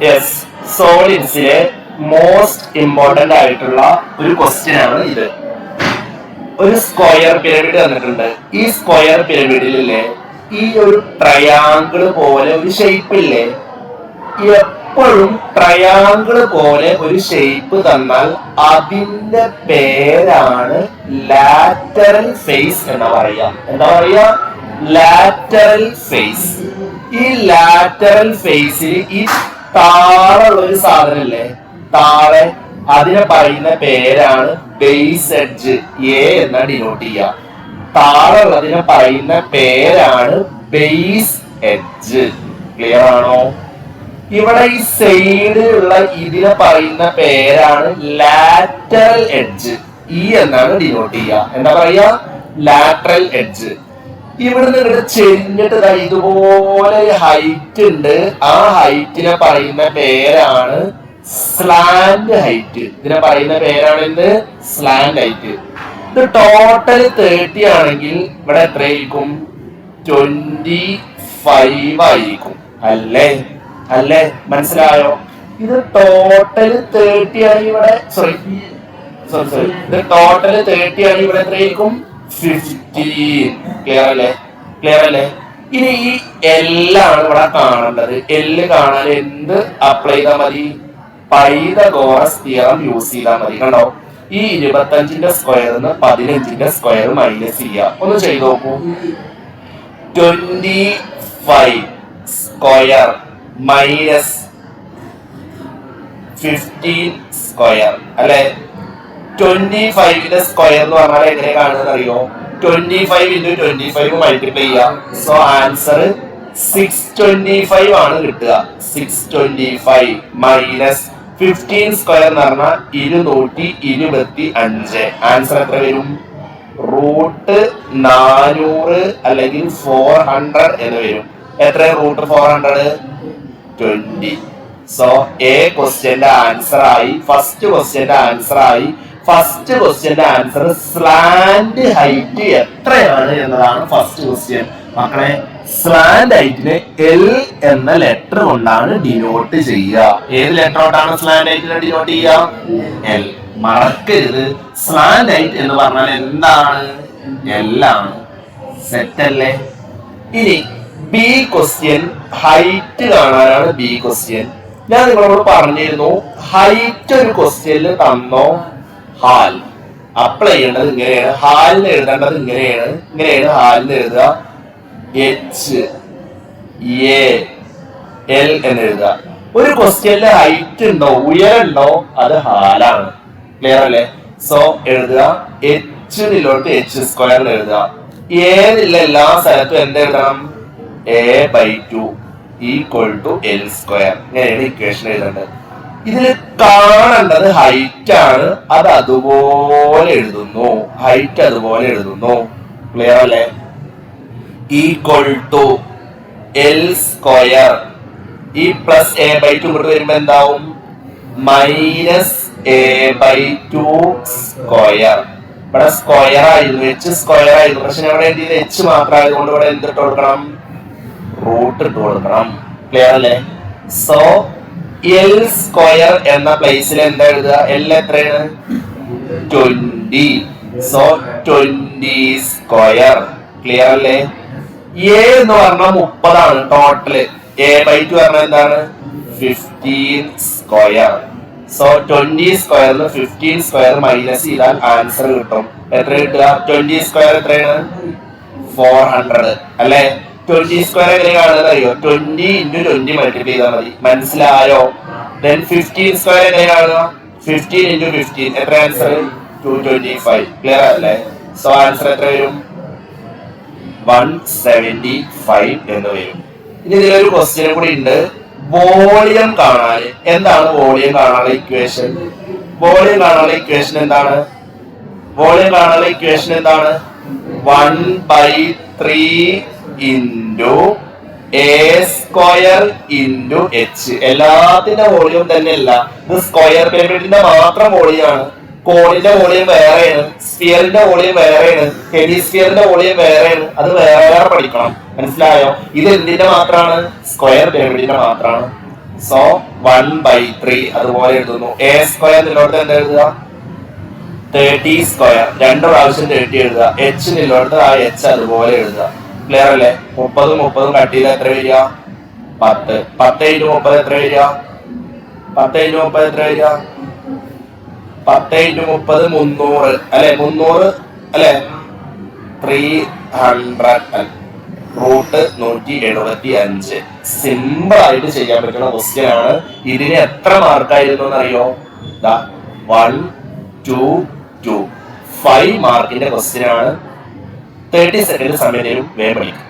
Yes, സോളിഡ്സിലെ most important ആയിട്ടുള്ള ഒരു question ആണ് ഇത്. ഒരു സ്ക്വയർ പിരമിഡ് തന്നിട്ടുണ്ട്. ഈ സ്ക്വയർ പിരമിഡിലെ ഈ ഒരു ട്രയാങ്കിൾ പോലെ ഒരു ഷേപ്പ് ഇല്ലേ? എപ്പോഴും ട്രയാങ്കിൾ പോലെ ഒരു ഷേപ്പ് തന്നാൽ അതിന്റെ പേരാണ് ലാറ്ററൽ ഫേസ് എന്ന് പറയാ. എന്താ പറയാ? Lateral face. ഈ ലാറ്ററൽ ഫേസിൽ ഈ താഴെയുള്ള ഒരു സാധനല്ലേ, താഴെ, അതിനെ പറയുന്ന പേരാണ് ബേസ് എഡ്ജ്. എ എന്ന ഡിനോട്ട് ചെയ്യുക. താഴെ ഉള്ളതിനെ പറയുന്ന പേരാണ് ബേസ് എഡ്ജ്. ക്ലിയർ ആണോ? ഇവിടെ ഈ സൈഡിലുള്ള ഇതിനെ പറയുന്ന പേരാണ് ലാറ്ററൽ എഡ്ജ്. ഇ എന്നാണ് ഡിനോട്ട് ചെയ്യുക. എന്താ പറയാ? Lateral edge. ഇവിടുന്ന് ഇവിടെ ചെരിഞ്ഞിട്ട് ഇതുപോലെ ഹൈറ്റ് ഉണ്ട്. ആ ഹൈറ്റിനെ പറയുന്ന പേരാണ് സ്ലാന്റ് ഹൈറ്റ്. ഇതിനെ പറയുന്ന പേരാണ് എന്ത്? Slant height. ഇത് ടോട്ടൽ 30 ആണെങ്കിൽ ഇവിടെ എത്രയായിരിക്കും? 25 ആയിരിക്കും. അല്ലേ? മനസ്സിലായോ? ഇത് ടോട്ടൽ 30 ആണെങ്കിൽ ഇവിടെ ഇത് ടോട്ടൽ 30 ആണെങ്കിൽ ഇവിടെ എത്രയായിരിക്കും? 15. ക്ലിയർ അല്ലേ? ഇനി ഈ എല്ലാണ് ഇവിടെ കാണേണ്ടത്. എല്ല് കാണാൻ എന്ത് അപ്ലൈ ചെയ്താൽ മതി? പൈതഗോറസ് തിയറം യൂസ് ചെയ്താൽ മതി. കണ്ടോ? ഈ 25ന്റെ സ്ക്വയറിന്ന് 15ന്റെ സ്ക്വയർ മൈനസ് ചെയ്യുക. ഒന്ന് ചെയ്ത് നോക്കൂ. 25 സ്ക്വയർ മൈനസ് 15 സ്ക്വയർ അല്ലെ? 25ന്റെ സ്ക്വയർ എന്ന് പറഞ്ഞാൽ എങ്ങനെ കാണുന്നത് അറിയോ? 25 into 25 മൾട്ടിപ്ലൈ ചെയ്യാം. സോ ആൻസർ 625 ആണ് കിട്ടുക. 625 മൈനസ് 15 സ്ക്വയർ എന്ന് പറഞ്ഞാൽ 225. ആൻസർ എത്ര വരും? √400 അല്ലെങ്കിൽ 400 എന്ന് വരും. എത്ര √400? 20. സോ എ ക്വസ്റ്റ്യന്റെ ആൻസർ ആയി. ഫസ്റ്റ് ക്വസ്റ്റ്യന്റെ ആൻസർ ആയി. ഫസ്റ്റ് ക്വസ്റ്റ്യന്റെ ആൻസർ സ്ലാന്റ് ഹൈറ്റ് എത്രയാണ് എന്നതാണ് ഫസ്റ്റ് ക്വസ്റ്റ്യൻ. മക്കളെ, സ്ലാന്റ് ഹൈറ്റിനെ എൽ എന്ന ലെറ്റർ കൊണ്ടാണ് ഡിനോട്ട് ചെയ്യുക. ഏത് ലെറ്റർ കൊണ്ടാണ് സ്ലാന്റ് ഹൈറ്റിനെ ഡിനോട്ട് ചെയ്യുക? എൽ. മറക്കരുത്, സ്ലാന്റ് ഹൈറ്റ് എന്ന് പറഞ്ഞാൽ എന്താണ്? എൽ ആണ്. സെറ്റ് അല്ലേ? ഇനി ബി ക്വസ്റ്റ്യൻ, ഹൈറ്റ് കാണാനാണ് ബി ക്വസ്റ്റ്യൻ. ഞാൻ നിങ്ങളോട് പറഞ്ഞിരുന്നു, ഹൈറ്റ് ഒരു ക്വസ്റ്റ്യനിൽ തന്നോ, ഹാൽ അപ്ലൈ ചെയ്യേണ്ടത് ഇങ്ങനെയാണ്. ഹാലിന് എഴുതേണ്ടത് ഇങ്ങനെയാണ് ഹാലിന് എഴുതുക. എച്ച് എ എൽ എന്ന് എഴുതുക. ഒരു ക്വസ്റ്റ്യനിൽ ഹൈറ്റ് ഉണ്ടോ, ഉയരണ്ടോ, അത് ഹാലാണ്. ക്ലിയർ അല്ലേ? സോ എഴുതുക എച്ചിലോട്ട് എച്ച് സ്ക്വയർ എഴുതുക. ഏതില്ല എല്ലാ സ്ഥലത്തും എന്ത് എഴുതണം? a/2 = l square. ഇങ്ങനെയാണ് ഇക്വേഷൻ എഴുതേണ്ടത്. ഇതിൽ കാണേണ്ടത് ഹൈറ്റ് ആണ്. അത് അതുപോലെ എഴുതുന്നു. ഹൈറ്റ് അതുപോലെ എഴുതുന്നു. ക്ലിയർ അല്ലേ? = l സ്ക്വയർ. ഈ പ്ലസ് a/2 ഇങ്ങോട്ട് വരുമ്പോ എന്താവും? -a/2 square. ഇവിടെ സ്ക്വയർ ആയിരുന്നു, എച്ച് സ്ക്വയർ ആയിരുന്നു. പക്ഷെ ഇവിടെ എന്ത് ചെയ്ത്? എച്ച് മാത്രം ആയതുകൊണ്ട് ഇവിടെ എന്തിട്ട് കൊടുക്കണം? റൂട്ട് ഇട്ട് കൊടുക്കണം. ക്ലിയർ അല്ലേ? സോ എൽ സ്ക്വയർ എന്ന പ്ലേസിൽ എന്താ എഴുതുക? എൽ എത്രയാണ്? 20. So 20 square. ക്ലിയർ അല്ലേ? എ എന്ന് പറഞ്ഞാൽ 30 ആണ് ടോട്ടല്. a/2 പറഞ്ഞാൽ എന്താണ്? 15 സ്ക്വയർ. സോ 20 സ്ക്വയറിന് 15 സ്ക്വയർ മൈനസ് ചെയ്താൽ ആൻസർ കിട്ടും. എത്ര കിട്ടുക? 20 സ്ക്വയർ എത്രയാണ്? 400 അല്ലെ? 20 സ്ക്വയർ എങ്ങനെ കാണുന്നത് അറിയോ? 20 into 20 മൾട്ടിപ്ലൈ ചെയ്താൽ മതി. മനസ്സിലായോ? then 15 സ്ക്വയർ എങ്ങനെ കാണുക? 15 into 15 എത്ര ആൻസർ? 225. ക്ലിയർ അല്ലേ? സോ ആൻസർ എത്ര വരും? 175 എന്ന് വരും. ഇനി ഇതിലൊരു ക്വസ്റ്റ്യൻ കൂടി ഉണ്ട്. വോളിയം കാണാൻ. എന്താണ് വോളിയം കാണാനുള്ള ഇക്വേഷൻ? വോളിയം കാണാനുള്ള ഇക്വേഷൻ എന്താണ്? 1/3 into a square into h. എല്ലാത്തിന്റെ വോളിയം തന്നെയല്ല. ഇത് സ്ക്വയർ പിരമിഡിന്റെ മാത്രം വോളിയാണ്. കോണിന്റെ വോളിയം വേറെയാണ്, സ്ഫിയറിന്റെ വോളിയം വേറെയാണ്, ഹെമിസ്ഫിയറിന്റെ വോളിയം വേറെയാണ്. അത് വേറെ പഠിക്കണം. മനസ്സിലായോ? ഇത് എന്തിന്റെ മാത്രമാണ്? സ്ക്വയർ പിരമിഡിന്റെ മാത്രമാണ്. സോ 1/3 അതുപോലെ എഴുതുന്നു. എ സ്ക്വയർ നിലോടത്ത് എന്താ എഴുതുക? 30 സ്ക്വയർ 2 പ്രാവശ്യം 30 എഴുതുക. എച്ച് നിലോടത്ത് ആ എച്ച് അതുപോലെ എഴുതുക. ക്ലിയർ അല്ലേ? 30 കട്ട് ചെയ്ത് എത്ര വരിക? 10. 10 × 30 എത്ര വരിക? 10 × 30 എത്ര വരിക? 10 × 30 300 അല്ലെ? 300 അല്ലെ? 300 റൂട്ട് 175. സിമ്പിൾ ആയിട്ട് ചെയ്യാൻ പറ്റുന്ന ക്വസ്റ്റ്യൻ ആണ്. ഇതിന് എത്ര മാർക്കായിരുന്നു എന്നറിയോ? 1 2 2 5 മാർക്കിന്റെ ക്വസ്റ്റ്യൻ ആണ്. 30 സെക്കൻഡ് സമയം തരും, വേഗം പഠിക്കും.